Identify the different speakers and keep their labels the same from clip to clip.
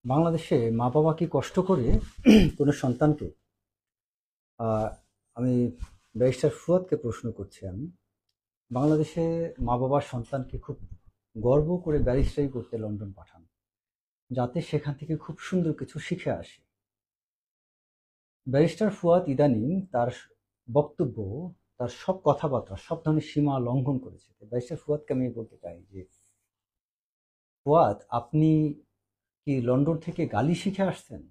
Speaker 1: বাংলাদেশে মা-বাবা কি কষ্ট করে কোনো সন্তানকে আ আমি ব্যারিস্টার ফুয়াদকে প্রশ্ন করছি আমি। বাংলাদেশে মা-বাবা সন্তানকে খুব গর্ব করে ব্যারিস্টারি করতে লন্ডন পাঠান। যাতে সেখান থেকে খুব সুন্দর কিছু শিখে আসে। ব্যারিস্টার ফুয়াদ ইদানিং তার বক্তব্য, তার সব কথাবার্তা সব ধরনের সীমা লঙ্ঘন করেছে। ব্যারিস্টার ফুয়াদকে আমি বলতে চাই যে, ফুয়াদ আপনি কি লন্ডন থেকে গালি শিখে আসছেন?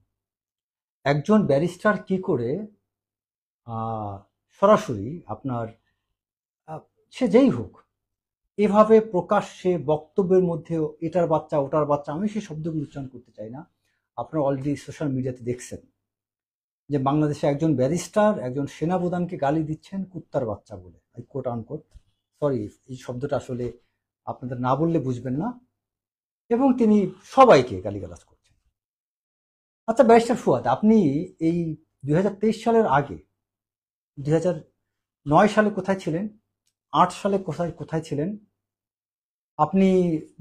Speaker 1: একজন ব্যারিস্টার কি করে সরাসরি আপনার আ সে যেই হোক, এভাবে প্রকাশ্যে বক্তব্যের মধ্যেও এটার বাচ্চা, ওটার বাচ্চা, আমি সেই শব্দগুলো উচ্চারণ করতে চাই না। আপনারা অলরেডি সোশ্যাল মিডিয়াতে দেখছেন যে বাংলাদেশে একজন ব্যারিস্টার একজন সেনাপ্রধানকে গালি দিচ্ছেন কুত্তার বাচ্চা বলে। I coat unquote. সরি, এই শব্দটা আসলে আপনাদের না বললে বুঝবেন না। এবং তিনি সবাইকে গালিগালাজ করছেন। আচ্ছা ব্যারিস্টার ফুয়াদ, আপনি এই ২০২৩ সালের আগে ২০০৯ সালে কোথায় ছিলেন? ৮ সালে কোথায় কোথায় ছিলেন? আপনি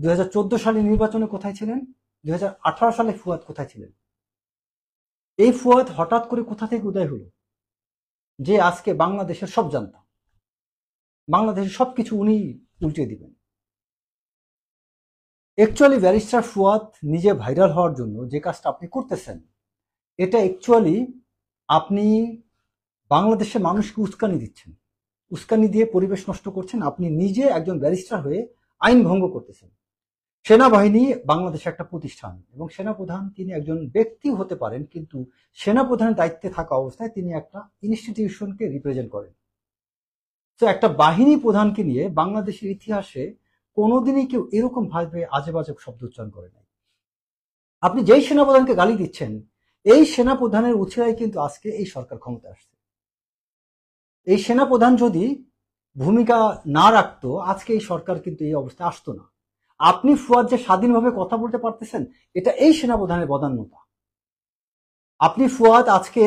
Speaker 1: ২০১৪ সালের নির্বাচনে কোথায় ছিলেন? ২০১৮ সালে ফুয়াদ কোথায় ছিলেন? এই ফুয়াদ হঠাৎ করে কোথা থেকে উদয় হলো যে আজকে বাংলাদেশের সব জানতাম, বাংলাদেশের সবকিছু উনি উল্টে দিবেন? অ্যাকচুয়ালি ব্যারিস্টার ফুয়াদ নিজে ভাইরাল হওয়ার জন্য যে কাজটা আপনি করতেছেন, এটা অ্যাকচুয়ালি আপনি বাংলাদেশের মানুষকে উস্কানি দিচ্ছেন। উস্কানি দিয়ে পরিবেশ নষ্ট করছেন। আপনি নিজে একজন ব্যারিস্টার হয়ে আইন ভঙ্গ করতেছেন। সেনাবাহিনী বাংলাদেশে একটা প্রতিষ্ঠান এবং সেনাপ্রধান তিনি একজন ব্যক্তি হতে পারেন, কিন্তু সেনাপ্রধানের দায়িত্বে থাকা অবস্থায় তিনি একটা ইনস্টিটিউশনকে রিপ্রেজেন্ট করেন। তো একটা বাহিনী প্রধানকে নিয়ে বাংলাদেশের ইতিহাসে কোনোদিনই কেউ এরকম ভাবে আজে বাজে শব্দ উচ্চারণ করে নাই। আপনি যেই সেনাপ্রধানকে গালি দিচ্ছেন, এই সেনাপ্রধানের উছিলায় কিন্তু আজকে এই সরকার ক্ষমতা আসছে। এই সেনাপ্রধান যদি ভূমিকা না রাখতো, আজকে এই সরকার কিন্তু এই অবস্থায় আসতো না। আপনি ফুয়াদ যে স্বাধীনভাবে কথা বলতে পারতেছেন, এটা এই সেনাপ্রধানের বদান্যতা। আপনি ফুয়াদ আজকে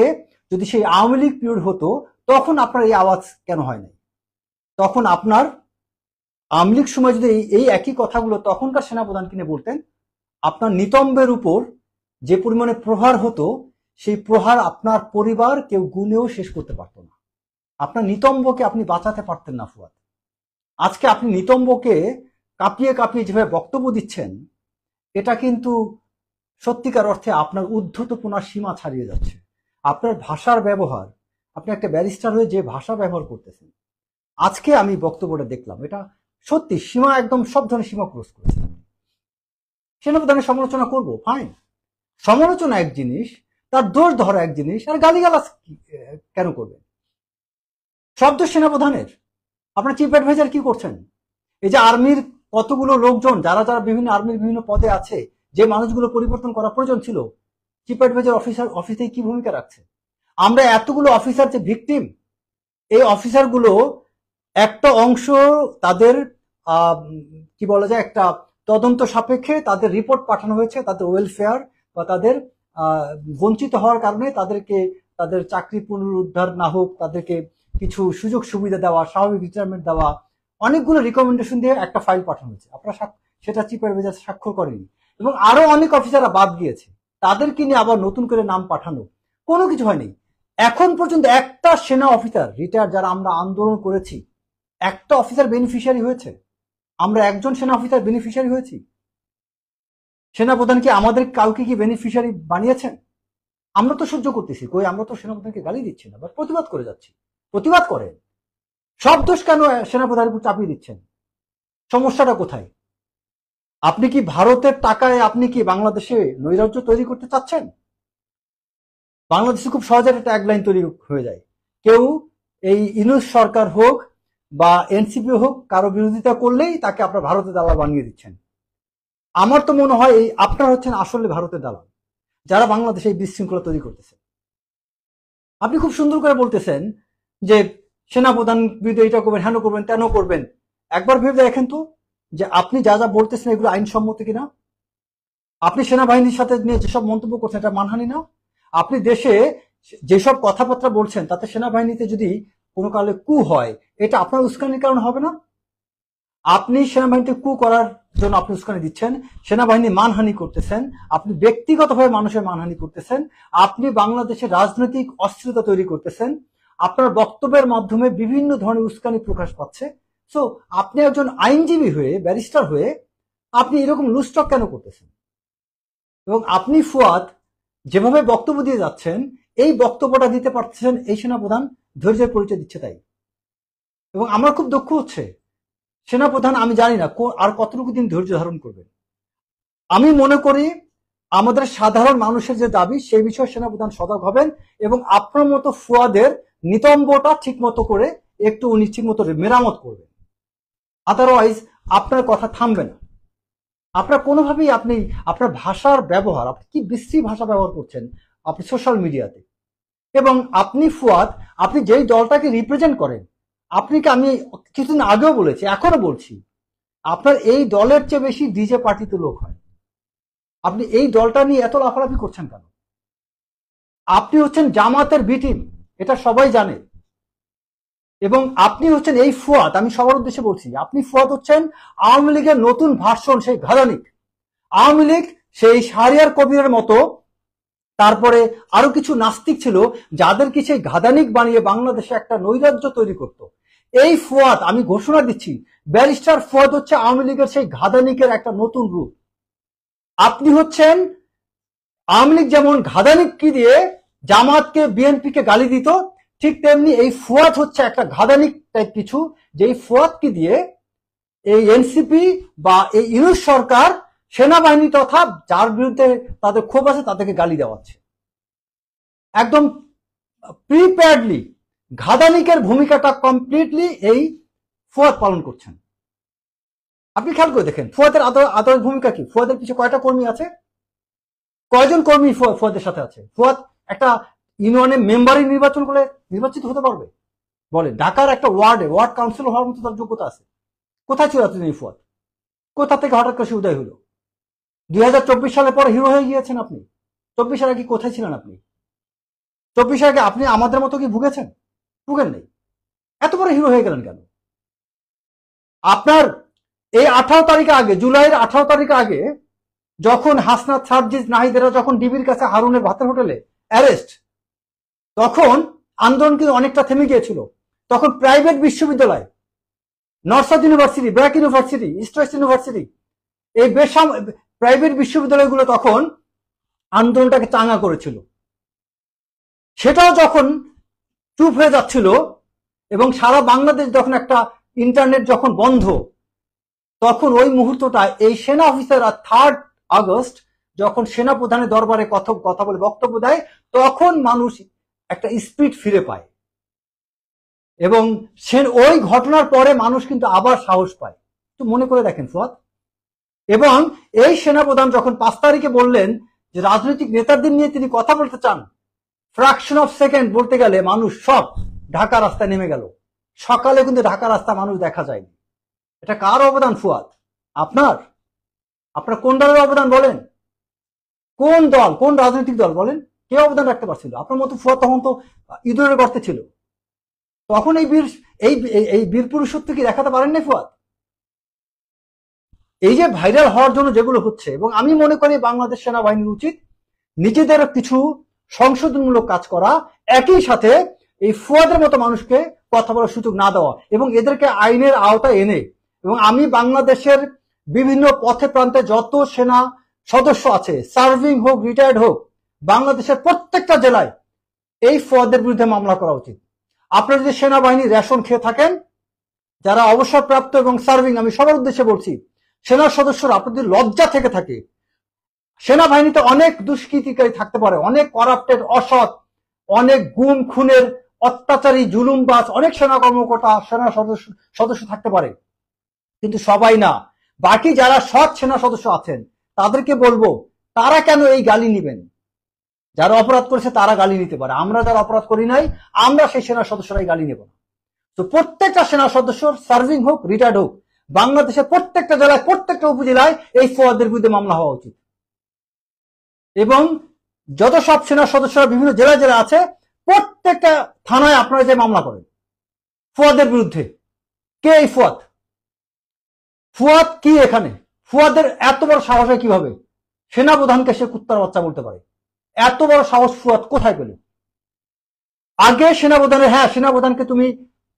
Speaker 1: যদি সেই আওয়ামী লীগ পিরিয়ড হতো, তখন আপনার এই আওয়াজ কেন হয় নাই? তখন আপনার আওয়ামী লীগ সময় যদি এই একই কথাগুলো তখনকার সেনাপ্রধান কিনে বলতেন, আপনার নিতম্বের উপর যে পরিমাণে প্রহার হতো, সেই প্রহার আপনার পরিবার কেউ গুনেও শেষ করতে পারতো না। আপনার নিতম্বকে আপনি বাঁচাতে পারতেন না ফুয়াদ। আজকে আপনি নিতম্বকে কাঁপিয়ে কাঁপিয়ে যেভাবে বক্তব্য দিচ্ছেন, এটা কিন্তু সত্যিকার অর্থে আপনার উদ্ধতপনার সীমা ছাড়িয়ে যাচ্ছে। আপনার ভাষার ব্যবহার, আপনি একটা ব্যারিস্টার হয়ে যে ভাষা ব্যবহার করতেছেন, আজকে আমি বক্তব্যটা দেখলাম, এটা সত্যি সীমা, একদম সব ধরনের সীমা ক্রস করেছে। সেনাপ্রধানের সমালোচনা করব, ফাইন। সমালোচনা এক জিনিস, তার দোষ ধরা এক জিনিস, আর গালিগালাজ কেন করবেন? সব দোষ সেনাপ্রধানের। আপনার চিফ অ্যাডভাইজার কি করছেন? এই যে আর্মির কতগুলো লোকজন যারা যারা বিভিন্ন আর্মির বিভিন্ন পদে আছে, যে মানুষগুলো পরিবর্তন করা প্রয়োজন ছিল, চিফ অ্যাডভাইজার অফিসে কি ভূমিকা রাখছে? আমরা এতগুলো অফিসার যে ভিকটিম, এই অফিসারগুলো একটা অংশ তাদের কি বলা যায়, একটা তদন্ত সাপেক্ষে তাদের রিপোর্ট পাঠানো হয়েছে, তাদের ওয়েলফেয়ার বা তাদের বঞ্চিত হওয়ার কারণে তাদেরকে তাদের চাকরি পুনরুদ্ধার না হোক, তাদেরকে কিছু সুযোগ সুবিধা দেওয়া, স্বাভাবিক রিটায়ারমেন্ট দেওয়া, অনেকগুলো রিকমেন্ডেশন দিয়ে একটা ফাইল পাঠানো হয়েছে। আপনারা সেটা চিফ অ্যাডভাইজার স্বাক্ষর করেনি, এবং আরো অনেক অফিসাররা বাদ গিয়েছে, তাদেরকে নিয়ে আবার নতুন করে নাম পাঠানো, কোনো কিছু হয়নি। এখন পর্যন্ত একটা সেনা অফিসার রিটায়ার যারা আমরা আন্দোলন করেছি, একটা অফিসার বেনিফিশিয়ারি হয়েছে? আমরা একজন সেনা অফিসার বেনিফিশিয়ারি হয়েছি? সেনাপ্রধান কি আমাদের কাউকে কি বেনিফিশিয়ারি বানিয়েছেন? আমরা তো সহ্য করতেছি, কই আমরা তো সেনাপ্রধানকে গালি দিচ্ছি না, বা প্রতিবাদ করে যাচ্ছি। প্রতিবাদ করেন, সব দোষ কেন সেনাপ্রধানের উপর চাপিয়ে দিচ্ছেন? সমস্যাটা কোথায়? আপনি কি ভারতের টাকায় আপনি কি বাংলাদেশে নৈরাজ্য তৈরি করতে চাচ্ছেন? বাংলাদেশে খুব সহজে একটা ট্যাগলাইন তৈরি হয়ে যায়, কেউ এই ইউনূস সরকার হোক বা এনসিপি হোক, কারো বিরোধিতা করলেই তাকে আপনার ভারতের দালাল বানিয়ে দিচ্ছেন। আমার তো মনে হয় এই আপনার হচ্ছেন আসলে ভারতের দালাল, যারা বাংলাদেশে এই বিশৃঙ্খলা তৈরি করতেছে। আপনি খুব সুন্দর করে বলতেছেন যে সেনাপ্রধান বিরুদ্ধে এটা করবেন, হেন করবেন, তেন করবেন। একবার ভেবে দেখেন তো যে আপনি যা যা বলতেছেন এগুলো আইনসম্মত কিনা? আপনি সেনাবাহিনীর সাথে নিয়ে যেসব মন্তব্য করছেন, এটা মানহানি না? আপনি দেশে যেসব কথাবার্তা বলছেন, তাতে সেনাবাহিনীতে যদি কোনো কালে কু হয়, এটা আপনার উস্কানির কারণ হবে না? আপনি সেনাবাহিনীতে কু করার জন্য আপনি উস্কানি দিচ্ছেন, সেনাবাহিনী মানহানি করতেছেন, আপনি ব্যক্তিগতভাবে মানুষের মানহানি করতেছেন, আপনি বাংলাদেশের রাজনৈতিক অস্থিরতা তৈরি করতেছেন, আপনার বক্তব্যের মাধ্যমে বিভিন্ন ধরনের উস্কানি প্রকাশ পাচ্ছে। সো আপনি একজন আইনজীবী হয়ে, ব্যারিস্টার হয়ে আপনি এরকম লুস্টক কেন করতেছেন? এবং আপনি ফুয়াদ যেভাবে বক্তব্য দিয়ে যাচ্ছেন, এই বক্তব্যটা দিতে পারছেন এই সেনাপ্রধান ধৈর্যের পরিচয় দিচ্ছে তাই। এবং আমার খুব দুঃখ হচ্ছে, সেনাপ্রধান আমি জানি না আর কতটুকু দিন ধৈর্য ধারণ করবেন। আমি মনে করি আমাদের সাধারণ মানুষের যে দাবি সেই বিষয়ে সেনাপ্রধান সজাগ হবেন এবং আপনার মতো ফুয়াদের নিতম্বটা ঠিক মতো করে একটু উনি ঠিক মতো মেরামত করবেন। আদারওয়াইজ আপনার কথা থামবে না। আপনার কোনোভাবেই আপনি আপনার ভাষার ব্যবহার, আপনি কি বিশ্রী ভাষা ব্যবহার করছেন আপনি সোশ্যাল মিডিয়াতে। এবং আপনি ফুয়াদ, আপনি যেই দলটাকে রিপ্রেজেন্ট করেন, আপনি কি, আমি কিছুদিন আগেও বলেছি, এখনো বলছি, আপনার এই দলের চেয়ে বেশি ডিজে পার্টিতে লোক হয়। আপনি এই দলটা নিয়ে এত লাফালাফি করছেন কেন? আপনি হচ্ছেন জামাতের বি টিম, এটা সবাই জানে। এবং আপনি হচ্ছেন এই ফুয়াদ, আমি সবার উদ্দেশ্যে বলছি, আপনি ফুয়াদ হচ্ছেন আওয়ামী লীগের নতুন ভার্সন, সেই ঘাদানিক। আওয়ামী লীগ সেই শাহরিয়ার কবিরের মতো, তারপরে আরো কিছু নাস্তিক ছিল যাদেরকে সেই ঘাদানিক বানিয়ে বাংলাদেশে একটা নৈরাজ্য তৈরি করত। এই ফুয়াদ, আমি ঘোষণা দিচ্ছি, ব্যারিস্টার ফুয়াদ হচ্ছে আওয়ামী লীগের সেই ঘাদানিকের একটা নতুন রূপ। আপনি হচ্ছেন, আওয়ামী লীগ যেমন ঘাদানিককে দিয়ে জামাতকে, বিএনপিকে গালি দিত, ঠিক তেমনি এই ফুয়াদ হচ্ছে একটা ঘাদানিক টাইপ কিছু, যে ফুয়াদকে দিয়ে এই এনসিপি বা এই ইউনুস সরকার সেনাবাহিনী তথা যার বিরুদ্ধে তাদের ক্ষোভ আছে তাদেরকে গালি দেওয়াচ্ছে। একদম প্রিপেয়ার্ডলি ঘাদানিকের ভূমিকাটা কমপ্লিটলি এই ফুয়াদ পালন করছেন। আপনি খেয়াল করে দেখেন ফুয়াদের আদরের ভূমিকা কি। ফুয়াদের পিছনে কয়টা কর্মী আছে, কয়জন কর্মী ফুয়াদের সাথে আছে? ফুয়াদ একটা ইউনিয়নের মেম্বারই নির্বাচন করে নির্বাচিত হতে পারবে? বলে ঢাকার একটা ওয়ার্ড কাউন্সিলর হওয়ার মতো তার যোগ্যতা আছে? কোথায় ছিল এতদিন এই ফুয়াদ? কোথা থেকে হঠাৎ করে উদয় হলো? 2024 সালের পরে হিরো হয়ে গিয়েছেন আপনি। 24 সালে কি কোথায় ছিলেন আপনি? 24 সালে আপনি আমাদের মতো কি ভুগেছেন? ভুগেন নেই। এত বড় হিরো হয়ে গেলেন কেন? আপনার এই 18 তারিখ আগে, জুলাইয়ের 18 তারিখ আগে, যখন হাসনাত, সার্জিস, নাহিদেরা যখন ডিবির কাছে হারুনের ভাতের হোটেলে অ্যারেস্ট, তখন আন্দোলন কিন্তু অনেকটা থেমে গিয়েছিল। তখন প্রাইভেট বিশ্ববিদ্যালয়, north south university, BRAC university, east West university, এই প্রাইভেট বিশ্ববিদ্যালয়গুলো তখন আন্দোলনটাকে চাঙ্গা করেছিল। সেটাও যখন চুপ হয়ে যাচ্ছিল এবং সারা বাংলাদেশ যখন একটা ইন্টারনেট যখন বন্ধ, তখন ওই মুহূর্তটা এই সেনা অফিসাররা 3 আগস্ট যখন সেনা প্রধানের দরবারে কথা বলে বক্তব্য দেয়, তখন মানুষ একটা স্পিড ফিরে পায়। এবং ওই ঘটনার পরে মানুষ কিন্তু আবার সাহস পায়। তো মনে করে দেখেন ফুয়াদ। এবং এই সেনাপ্রধান যখন 5 তারিখে বললেন যে রাজনৈতিক নেতাদের নিয়ে তিনি কথা বলতে চান, ফ্র্যাকশন অফ সেকেন্ড বলতে গেলে মানুষ সব ঢাকা রাস্তায় নেমে গেল। সকালে কিন্তু ঢাকা রাস্তা মানুষ দেখা যায়নি। এটা কার অবদান ফুয়াদ? আপনার কোন দলের অবদান বলেন? কোন দল, কোন রাজনৈতিক দল বলেন কে অবদান রাখতে পারছিল? আপনার মতো ফুয়াদ তখন তো ইঁদুরের গর্তে ছিল। তখন এই বীর পুরুষত্ব কি দেখাতে পারেন না ফুয়াদ? এই যে ভাইরাল হওয়ার জন্য যেগুলো হচ্ছে, এবং আমি মনে করি বাংলাদেশ সেনাবাহিনীর উচিত নিজেদের কিছু সংশোধনমূলক কাজ করা, একই সাথে এই ফুয়াদের মতো মানুষকে কথা বলার সুযোগ না দেওয়া এবং এদেরকে আইনের আওতায় এনে, এবং আমি বাংলাদেশের বিভিন্ন পথে প্রান্তে যত সেনা সদস্য আছে, সার্ভিং হোক, রিটায়ার্ড হোক, বাংলাদেশের প্রত্যেকটা জেলায় এই ফুয়াদের বিরুদ্ধে মামলা করা উচিত। আপনারা যদি সেনাবাহিনী রেশন খেয়ে থাকেন, যারা অবসরপ্রাপ্ত এবং সার্ভিং, আমি সবার উদ্দেশ্যে বলছি, সেনা সদস্যরা আপনাদের লজ্জা থেকে থাকে, সেনাবাহিনীতে অনেক দুষ্কৃতিকারী থাকতে পারে, অনেক করাপ্টেড, অসৎ, অনেক গুম খুনের অত্যাচারী, জুলুমবাজ অনেক সেনা কর্মকর্তা, সেনা সদস্য থাকতে পারে, কিন্তু সবাই না। বাকি যারা সৎ সেনা সদস্য আছেন তাদেরকে বলবো, তারা কেন এই গালি নিবেন? যারা অপরাধ করেছে তারা গালি নিতে পারে, আমরা যারা অপরাধ করি নাই, আমরা সেই সেনা সদস্যরাই গালি নেব না। তো প্রত্যেকটা সেনা সদস্য, সার্ভিং হোক, রিটায়ার্ড হোক, বাংলাদেশের প্রত্যেকটা জেলায়, প্রত্যেকটা উপজেলায় এই ফুয়াদের বিরুদ্ধে মামলা হওয়া উচিত। এবং যত সব সেনা সদস্যরা বিভিন্ন জেলা আছে, প্রত্যেকটা থানায় আপনারা যে মামলা করেন ফুয়াদের বিরুদ্ধে, কে এই ফুয়াদ? ফুয়াদ কি এখানে? ফুয়াদের এত বড় সাহস হয় কিভাবে সেনাপ্রধানকে সে কুত্তার বাচ্চা বলতে পারে? এত বড় সাহস ফুয়াদ কোথায় পেল? আগে সেনাপ্রধানের, হ্যাঁ সেনাপ্রধানকে তুমি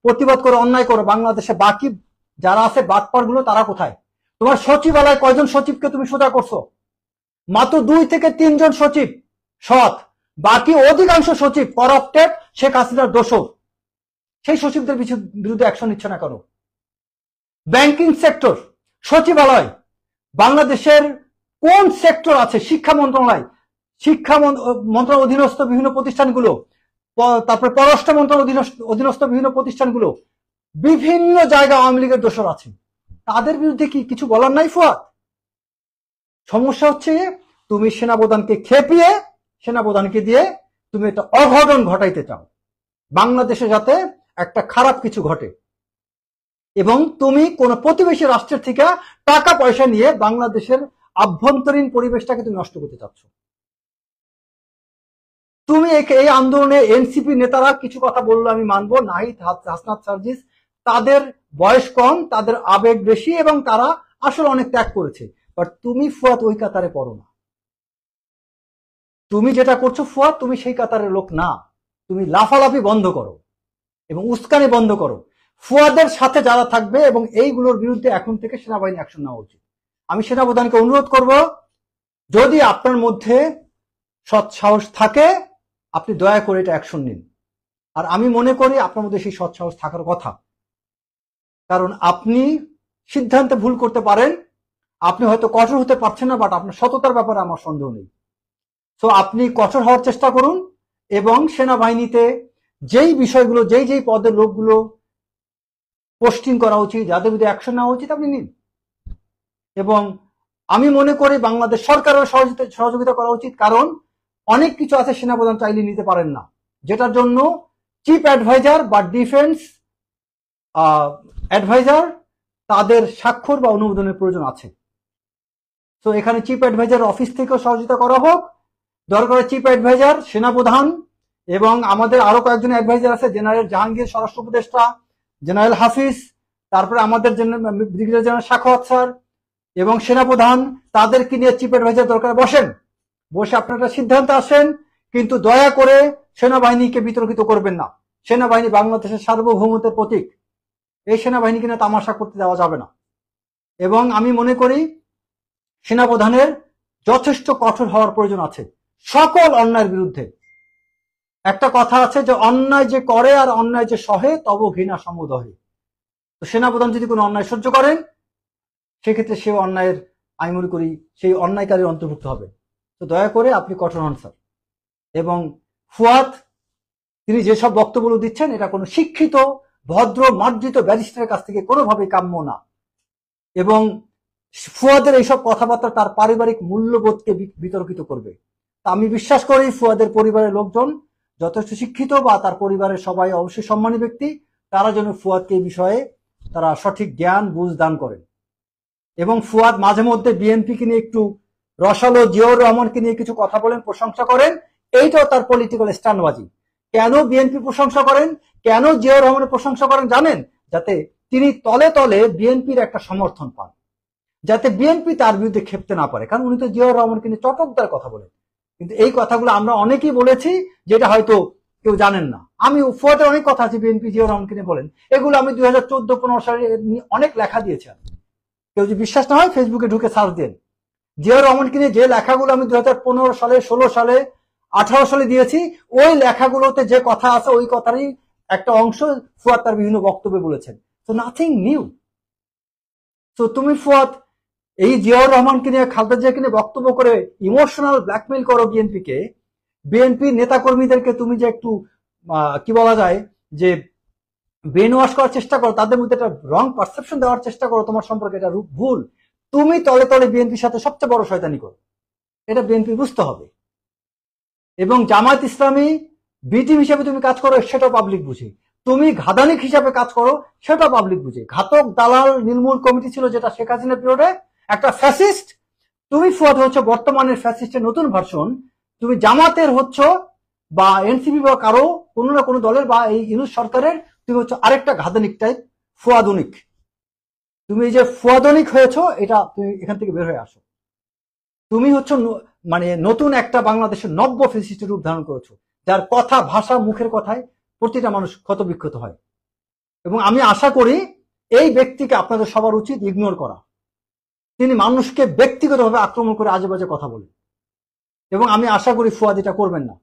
Speaker 1: প্রতিবাদ করো, অন্যায় করো, বাংলাদেশে বাকি যারা আছে বাটপার গুলো তারা কোথায়? তোমার সচিবালয় কয়জন সচিবকে তুমি সোজা করছো? মাত্র 2 থেকে 3 জন সচিব সৎ, বাকি অধিকাংশ সচিব করাপ্টেড, শেখ হাসিনার দোষর। সেই সচিবদের বিরুদ্ধে অ্যাকশন নিচ্ছে না কেন? ব্যাংকিং সেক্টর, সচিবালয়, বাংলাদেশের কোন সেক্টর আছে? শিক্ষা মন্ত্রণালয়, শিক্ষা মন্ত্রণালয় অধীনস্থ বিভিন্ন প্রতিষ্ঠানগুলো, তারপরে পররাষ্ট্র মন্ত্রণালয় অধীনস্থ বিভিন্ন প্রতিষ্ঠানগুলো, বিভিন্ন জায়গায় আওয়ামী লীগের দোষর আছে। তাদের বিরুদ্ধে কি কিছু বলার নাই ফুয়াদ? সমস্যা হচ্ছে তুমি সেনাপ্রধানকে খেপিয়ে, সেনাপ্রধানকে দিয়ে তুমি একটা অঘটন ঘটাইতে চাও, বাংলাদেশে যাতে একটা খারাপ কিছু ঘটে, এবং তুমি কোন প্রতিবেশী রাষ্ট্রের থেকে টাকা পয়সা নিয়ে বাংলাদেশের আভ্যন্তরীণ পরিবেশটাকে তুমি নষ্ট করতে চাচ্ছ। তুমি এই আন্দোলনে এনসিপি নেতারা কিছু কথা বললো আমি মানবো, নাহিদ, হাসনাত, সার্জিস, তাদের বয়স কম, তাদের আবেগ বেশি এবং তারা আসলে অনেক ত্যাগ করেছে। বাট তুমি ফুয়াদ ওই কাতারে পড়ো না। তুমি যেটা করছো ফুয়াদ, তুমি সেই কাতারের লোক না। তুমি লাফালাফি বন্ধ করো এবং উস্কানি বন্ধ করো। ফুয়াদের সাথে যারা থাকবে এবং এইগুলোর বিরুদ্ধে এখন থেকে সেনাবাহিনী অ্যাকশন নেওয়া উচিত। আমি সেনাপ্রধানকে অনুরোধ করব, যদি আপনার মধ্যে সৎ সাহস থাকে আপনি দয়া করে এটা অ্যাকশন নিন। আর আমি মনে করি আপনার মধ্যে সেই সৎ সাহস থাকার কথা, কারণ আপনি সিদ্ধান্তে ভুল করতে পারেন, আপনি হয়তো কঠোর হতে পারছেন না, বাট আপনার সততার ব্যাপারে আমার সন্দেহ নেই। তো আপনি কঠোর হওয়ার চেষ্টা করুন এবং সেনাবাহিনীতে যেই বিষয়গুলো, যেই পদের লোকগুলো পোস্টিং করা উচিত, যাদের বিরুদ্ধে অ্যাকশন নেওয়া উচিত আপনি নিন। এবং আমি মনে করি বাংলাদেশ সরকারের সহযোগিতা করা উচিত, কারণ অনেক কিছু আছে সেনাপ্রধান চাইলে নিতে পারেন না, যেটার জন্য চিফ অ্যাডভাইজার বা ডিফেন্স অ্যাডভাইজার তাদের স্বাক্ষর বা অনুমোদনের প্রয়োজন আছে। তো এখানে চিফ অ্যাডভাইজার অফিস থেকেও সহযোগিতা করা হোক, দরকার চিফ অ্যাডভাইজার, সেনাপ্রধান এবং আমাদের আরো কয়েকজন অ্যাডভাইজার আছে, জেনারেল জাহাঙ্গীর স্বরাষ্ট্র উপদেষ্টা, জেনারেল হাফিজ, তারপরে আমাদের ব্রিগেডিয়ার জেনারেল সাখাওয়াত স্যার এবং সেনাপ্রধান, তাদেরকে নিয়ে চিফ অ্যাডভাইজার দরকার বসেন, বসে আপনারা সিদ্ধান্ত আসেন। কিন্তু দয়া করে সেনাবাহিনীকে বিতর্কিত করবেন না। সেনাবাহিনী বাংলাদেশের সার্বভৌমত্বের প্রতীক, এই সেনাবাহিনীকে নিয়ে তামাশা করতে দেওয়া যাবে না। এবং আমি মনে করি সেনাপ্রধানের যথেষ্ট কঠোর হওয়ার প্রয়োজন আছে সকল অন্যায়ের বিরুদ্ধে। একটা কথা আছে যে অন্যায় যে করে আর অন্যায় যে সহে তব ঘৃণা সমুদহে। তো সেনাপ্রধান যদি কোনো অন্যায় সহ্য করেন সেক্ষেত্রে সে অন্যায়ের, আমি মনে করি সেই অন্যায়কারীর অন্তর্ভুক্ত হবে। তো দয়া করে আপনি কঠোর হন স্যার। এবং ফুয়াদ তিনি যেসব বক্তব্য দিচ্ছেন এটা কোনো শিক্ষিত ভদ্র মার্জিত ব্যারিস্টারের কাছ থেকে কোনোভাবেই কাম্য না। এবং ফুয়াদের এইসব কথাবার্তা তার পারিবারিক মূল্যবোধকে বিতর্কিত করবে। তা আমি বিশ্বাস করি ফুয়াদের পরিবারের লোকজন যথেষ্ট শিক্ষিত বা তার পরিবারের সবাই অবশ্যই সম্মানী ব্যক্তি, তারা যেন ফুয়াদকে এই বিষয়ে তারা সঠিক জ্ঞান বুঝ দান করেন। এবং ফুয়াদ মাঝে মধ্যে বিএনপিকে নিয়ে একটু রসালো, জিয়াউর রহমানকে নিয়ে কিছু কথা বলেন, প্রশংসা করেন, এইটাও তার পলিটিক্যাল স্ট্যান্ডবাজি। কেন বিএনপি প্রশংসা করেন, কেন জিয়াউর রহমানের প্রশংসা করেন জানেন? যাতে তিনি তলে তলে বিএনপির একটা সমর্থন পান, যাতে বিএনপি তার বিরুদ্ধে খেপতে না পারে। কারণ উনি তো জিয়াউর রহমানকে নিয়ে চটকদার কথা বলেন, কিন্তু এই কথাগুলো আমরা অনেকেই বলেছি যেটা হয়তো কেউ জানেন না। আমি ফুয়াদের অনেক কথা আছে বিএনপি জিয়াউর রহমানকে নিয়ে বলেন, এগুলো আমি 2014-15 সালে অনেক লেখা দিয়েছি। কেউ যদি বিশ্বাস না হয় ফেসবুকে ঢুকে সার্চ দেন, জিয়াউর রহমানকে নিয়ে যে লেখাগুলো আমি 2015 সালে, 16 সালে, 18 সালে দিয়েছি, ওই লেখাগুলোতে যে কথা আছে ওই কথারই একটা অংশ ফুয়াদ তার বিভিন্ন বক্তব্যে বলেছেন। তো নাথিং নিউ। তো তুমি ফুয়াদ এই জিয়াউর রহমানকে নিয়ে, খালেদা জিয়াকে নিয়ে বক্তব্য করে ইমোশনাল ব্ল্যাকমেইল করো বিএনপিকে, বিএনপি নেতা কর্মীদেরকে তুমি যে একটু কি বলা যায় যে ব্রেন ওয়াশ করার চেষ্টা করো, তাদের মধ্যে একটা রং পারসেপশন দেওয়ার চেষ্টা করো তোমার সম্পর্কে, এটা ভুল। তুমি তলে তলে বিএনপির সাথে সবচেয়ে বড় শয়তানি করো, এটা বিএনপি বুঝতে হবে। এবং জামায়াত ইসলামী বি টিম হিসেবে তুমি কাজ করো সেটাও পাবলিক বুঝে, তুমি ঘাদানিক হিসাবে কাজ করো সেটাও পাবলিক বুঝে। ঘাতক দালাল নির্মূল কমিটি ছিল যেটা শেখ হাসিনা পিরিয়ডে, একটা ফ্যাসিস্ট। তুমি ফুয়াদ হচ্ছে বর্তমানের ফ্যাসিস্টের নতুন ভার্সন। তুমি জামাতের হচ্ছ বা এনসিপি বা কারো কোনো না কোনো দলের বা এই ইউনুস সরকারের তুমি হচ্ছে আরেকটা ঘাদানিক টাইপ ফুয়াদনিক। তুমি যে ফুয়াদনিক হয়েছো, এটা তুমি এখান থেকে বের হয়ে আসো। তুমি হচ্ছে মানে নতুন একটা বাংলাদেশের নব্য ফ্যাসিস্টের রূপ ধারণ করেছো, যার কথা ভাষা মুখের কথায় প্রতিটা মানুষ ক্ষত বিক্ষত হয়। এবং আমি আশা করি এই ব্যক্তিকে আপনাদের সবার উচিত ইগনোর করা। তিনি মানুষকে ব্যক্তিগতভাবে আক্রমণ করে আজে বাজে কথা বলেন, এবং আমি আশা করি ফুয়াদ এটা করবেন না।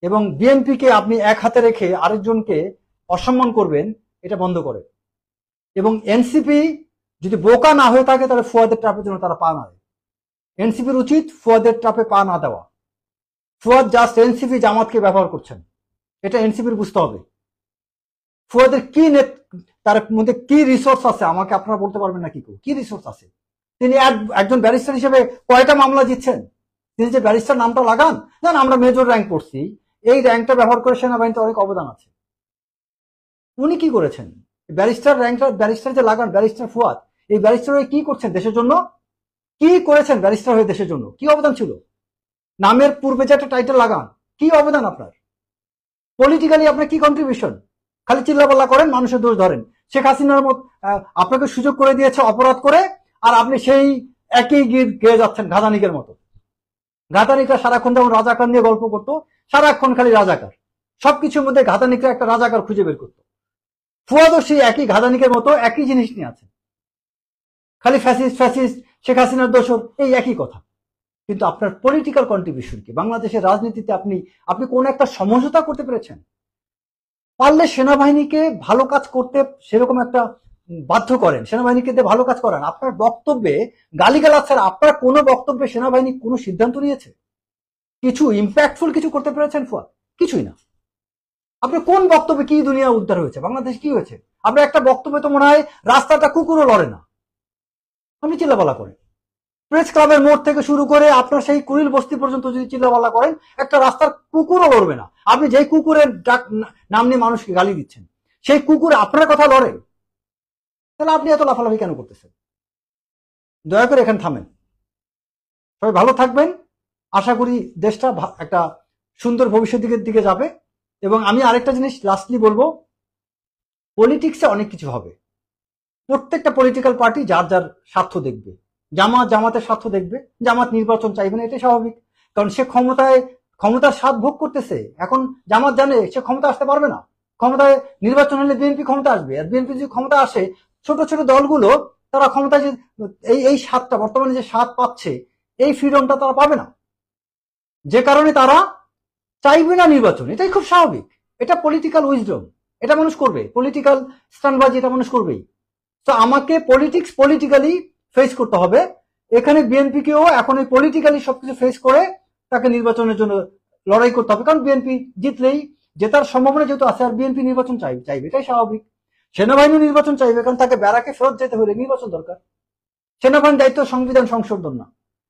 Speaker 1: এবং বিএনপিকে আপনি এক হাতে রেখে আরেকজনকে অসম্মান করবেন, এটা বন্ধ করে। এবং এনসিপি যদি বোকা না হয়ে থাকে, তাহলে ফুয়াদের ট্রাপের জন্য তারা পা না দেয়। এনসিপির উচিত ফুয়াদের ট্রাপে পা না দেওয়া। ফুয়াদ জাস্ট এনসিপি জামাতকে ব্যবহার করছেন, এটা এনসিপির বুঝতে হবে। ফুয়াদের কি তার মধ্যে কি রিসোর্স আছে আমাকে আপনারা বলতে পারবেন না? কি রিসোর্স আছে? তিনি একজন ব্যারিস্টার হিসেবে কয়টা মামলা জিতছেন? তিনি যে ব্যারিস্টার নামটা লাগান, জান আমরা মেজর র্যাঙ্ক করছি, এই র্যাঙ্কটা ব্যবহার করে সেনাবাহিনীতে অনেক অবদান আছে। উনি কি করেছেন? ব্যারিস্টার র্যাঙ্কটা ব্যারিস্টার যে লাগান, ব্যারিস্টার ফুয়াদ, এই ব্যারিস্টার হয়ে কি করছেন দেশের জন্য? কি করেছেন ব্যারিস্টার হয়ে দেশের জন্য? কি অবদান ছিল? নামের পূর্বে যে একটা টাইটেল লাগান, কি অবদান আপনার? পলিটিক্যালি আপনার কি কন্ট্রিবিউশন? খালি চিল্লাপাল্লা করেন, মানুষের দোষ ধরেন। শেখ হাসিনার মত আপনাকে সুযোগ করে দিয়েছে অপরাধ করে, আর আপনি সেই একই গীত গেয়ে যাচ্ছেন ঘাদানিকের মতো। ঘাদানিকরা সারাক্ষণ যেমন রাজাকার নিয়ে গল্প করতো, সারাক্ষণ খালি রাজাকার, সবকিছুর মধ্যে ঘাদানিকরা একটা রাজাকার খুঁজে বের করতো। ফুয়াদও সেই একই ঘাদানিকের মতো একই জিনিস নিয়ে আছে, খালি ফ্যাসিস্ট ফ্যাসিস্ট, শেখ হাসিনার দোষর, এই একই কথা। কিন্তু আপনার পলিটিক্যাল কন্ট্রিবিউশন কি? বাংলাদেশের রাজনীতিতে আপনি কোন একটা সমঝোতা করতে পেরেছেন? পারলে সেনাবাহিনীকে ভালো কাজ করতে সেরকম একটা বাধ্য করেন, সেনাবাহিনীকে দিয়ে ভালো কাজ করান। আপনার বক্তব্যে গালিগালাজ ছাড়া আপনার কোনো বক্তব্যে সেনাবাহিনী কোনো সিদ্ধান্ত নিয়েছে? কিছু ইম্প্যাক্টফুল কিছু করতে পেরেছেন ফুয়াদ? কিছুই না। আপনি কোন বক্তব্যে কি দুনিয়া উদ্ধার হয়েছে? বাংলাদেশ কি হয়েছে? আপনার একটা বক্তব্যে তো মনে হয় রাস্তাটা কুকুরও লড়ে না, আপনি চিল্লাপালা করেন। প্রেস ক্লাবের মোড় থেকে শুরু করে আপনার সেই কুড়িল বস্তি পর্যন্ত যদি চিল্লাপাল্লা করেন, একটা রাস্তার কুকুরও লড়বে না। আপনি যেই কুকুরের নাম নিয়ে মানুষকে গালি দিচ্ছেন, সেই কুকুর আপনার কথা লড়ে, তাহলে আপনি এত লাফালাফি কেন করতেছেন? দয়া করে এখানে থামেন। সবাই ভালো থাকবেন। আশা করি দেশটা একটা সুন্দর ভবিষ্যতের দিকে যাবে। এবং আমি আরেকটা জিনিস লাস্টলি বলবো, পলিটিক্সে অনেক কিছু হবে। প্রত্যেকটা পলিটিক্যাল পার্টি যার যার স্বার্থ দেখবে। জামাতের স্বার্থ দেখবে, জামাত নির্বাচন চাইবে না, এটাই স্বাভাবিক। কারণ সে ক্ষমতার স্বাদ ভোগ করতেছে। এখন জামাত জানে সে ক্ষমতা আসতে পারবে না, ক্ষমতায় নির্বাচন হলে বিএনপি ক্ষমতা আসবে, আর বিএনপি যদি ক্ষমতা আসে, ছোট ছোট দলগুলো তারা ক্ষমতায় যে এই স্বাদটা বর্তমানে যে স্বাদ পাচ্ছে, এই ফ্রিডমটা তারা পাবে না, যে কারণে তারা চাইবে না নির্বাচন। এটাই খুব স্বাভাবিক, এটা পলিটিক্যাল উইজডম, এটা মানুষ করবে। পলিটিক্যাল স্ট্যান্ডবাজি এটা মানুষ করবেই। তো আমাকে পলিটিক্যালি ফেস করতে হবে। এখানে বিএনপিকেও এখন এই পলিটিক্যালি সবকিছু ফেস করে তাকে নির্বাচনের জন্য লড়াই করতে হবে। কারণ বিএনপি জিতলেই জেতার সম্ভাবনা যেহেতু আছে, আর বিএনপি নির্বাচন চাইবে, এটাই স্বাভাবিক। সেনাবাহিনী নির্বাচন চাইবে, কারণ তাকে ব্যারাকে ফেরত যেতে হলে নির্বাচন দরকার। সেনাবাহিনীর দায়িত্ব সংবিধান সংশোধন না,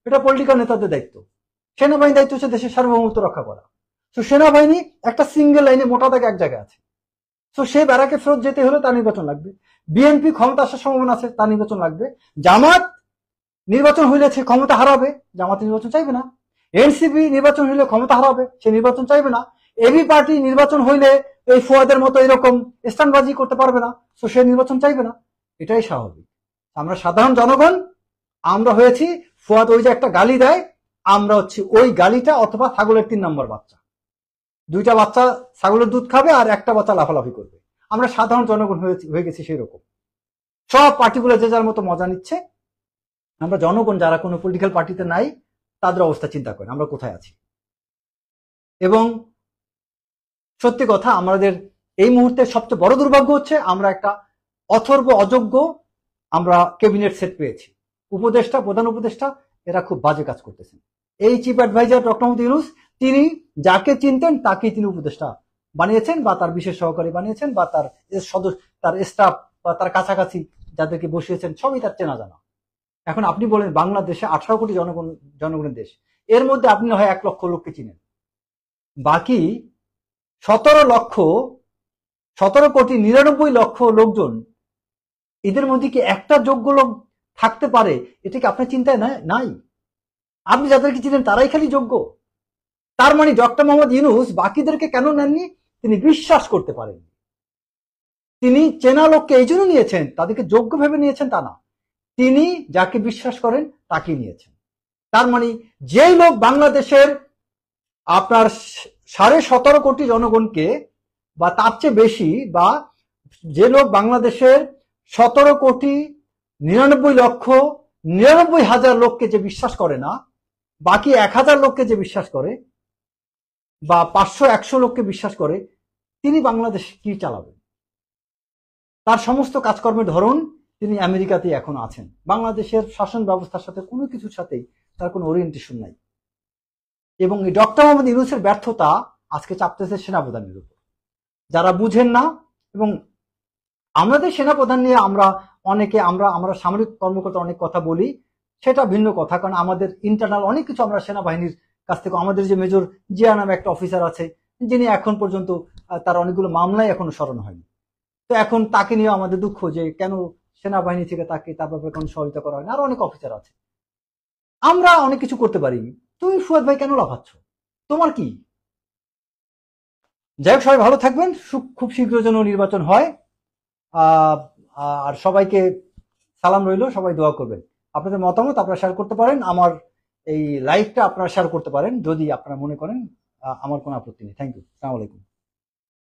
Speaker 1: এটা পলিটিক্যাল নেতাদের দায়িত্ব। সেনাবাহিনীর দায়িত্ব হচ্ছে দেশের সার্বভৌমত্ব রক্ষা করা। তো সেনাবাহিনী একটা সিঙ্গেল লাইনে মোটা দাগে এক জায়গায় আছে। তো সে ব্যারাকে ফেরত যেতে হলে তার নির্বাচন লাগবে। বিএনপি ক্ষমতা আসার সম্ভাবনা আছে, তার নির্বাচন লাগবে। জামাত নির্বাচন হইলে সে ক্ষমতা হারাবে, জামাত নির্বাচন চাইবে না। এনসিপি নির্বাচন হইলে ক্ষমতা হারাবে, সে নির্বাচন চাইবে না। এবি পার্টি নির্বাচন হইলে এই ফুয়াদের মতো এরকম স্থানবাজি করতে পারবে না, তো সে নির্বাচন চাইবে না, এটাই স্বাভাবিক। আমরা সাধারণ জনগণ, আমরা হয়েছি ফুয়াদ ওই যে একটা গালি দেয়, আমরা হচ্ছি ওই গালিটা, অথবা ছাগলের 3 নম্বর বাচ্চা। দুইটা বাচ্চা ছাগলের দুধ খাবে আর একটা বাচ্চা লাফালাফি করবে। আমরা সাধারণ জনগণ হয়ে গেছি সেই রকম। সব পার্টিগুলো যে যার মতো মজা নিচ্ছে। আমরা জনগণ যারা কোনো পলিটিক্যাল পার্টিতে নাই, তাদের অবস্থা চিন্তা করেন আমরা কোথায় আছি। এবং সত্যি কথা, আমাদের এই মুহূর্তে সবচেয়ে বড় দুর্ভাগ্য হচ্ছে আমরা একটা অথর্ব অযোগ্য আমরা ক্যাবিনেট সেট পেয়েছি। উপদেষ্টা, প্রধান উপদেষ্টা, এরা খুব বাজে কাজ করতেছেন। এই chief adviser doctor Mohammad Yunus, তিনি যাকে চিনতেন তাকেই তিনি উপদেষ্টা বানিয়েছেন, বা তার বিশেষ সহকারী বানিয়েছেন, বা তার সদস্য, তার স্টাফ, বা তার কাছাকাছি যাদেরকে বসিয়েছেন, সবই তার চেনা জানা। এখন আপনি বলেন, বাংলাদেশে 18 কোটি জনগণের দেশ, এর মধ্যে আপনি হয় 1 লক্ষ লোককে চিনেন, বাকি 17 কোটি 99 লক্ষ লোকজন, এদের মধ্যে কি একটা যোগ্য লোক থাকতে পারে? এটা কি আপনার চিন্তায় নাই? আপনি যাদেরকে চিনেন তারাই খালি যোগ্য। তার মানে ডক্টর মোহাম্মদ ইউনূস বাকিদেরকে কেন নেননি? তিনি বিশ্বাস করতে পারেন। তিনি চেনা লোককে এই জন্য নিয়েছেন, তাদেরকে যোগ্য ভেবে নিয়েছেন তা না। তিনি যাকে বিশ্বাস করেন তাকে নিয়েছেন। তার মানে যেই লোক বাংলাদেশের আপনার 17.5 কোটি জনগণকে বা তার চেয়ে বেশি, বা যে লোক বাংলাদেশের 17,99,99,000 লোককে যে বিশ্বাস করে না, বাকি 1,000 লোককে যে বিশ্বাস করে বা 500-100 লোককে বিশ্বাস করে, তিনি বাংলাদেশ কি চালাবেন? তার সমস্ত কাজকর্মের ধরন, তিনি আমেরিকাতেই এখন আছেন। বাংলাদেশের শাসন ব্যবস্থার সাথে কোনো কিছুর সাথেই তার কোনো ওরিয়েন্টেশন নাই। এবং এই ডক্টর মোহাম্মদ ইউনূসের ব্যর্থতা আজকে চাপতেছে সেনাপ্রধানের উপর, যারা বুঝেন না। এবং আমাদের সেনাপ্রধান নিয়ে আমরা সামরিক কর্মকর্তা অনেক কথা বলি, সেটা ভিন্ন কথা, কারণ আমাদের ইন্টারনাল অনেক কিছু আমরা সেনাবাহিনীর কাছ থেকে, আমাদের যে মেজর জিয়া নামে একটা অফিসার আছে, যিনি এখন পর্যন্ত তার অনেকগুলো মামলায় এখনো স্মরণ হয়নি। তো এখন তাকে নিয়ে আমাদের দুঃখ যে কেন সেনাবাহিনী থেকে তাকে তার ব্যাপারে কোনো সহযোগিতা করা হয় না। আরো অনেক অফিসার আছে, আমরা অনেক কিছু করতে পারি। তুমি ফুয়াদ ভাই কেন লাফাচ্ছ? তোমার কি? যাই হোক, সবাই ভালো থাকবেন। খুব শীঘ্র যেন নির্বাচন হয়। আর সবাইকে সালাম রইল, সবাই দোয়া করবেন। আপনাদের মতামত আপনারা শেয়ার করতে পারেন, আমার এই লাইভটা আপনারা শেয়ার করতে পারেন যদি আপনারা মনে করেন। আমার কোনো আপত্তি নেই। Thank you. আসসালামু আলাইকুম।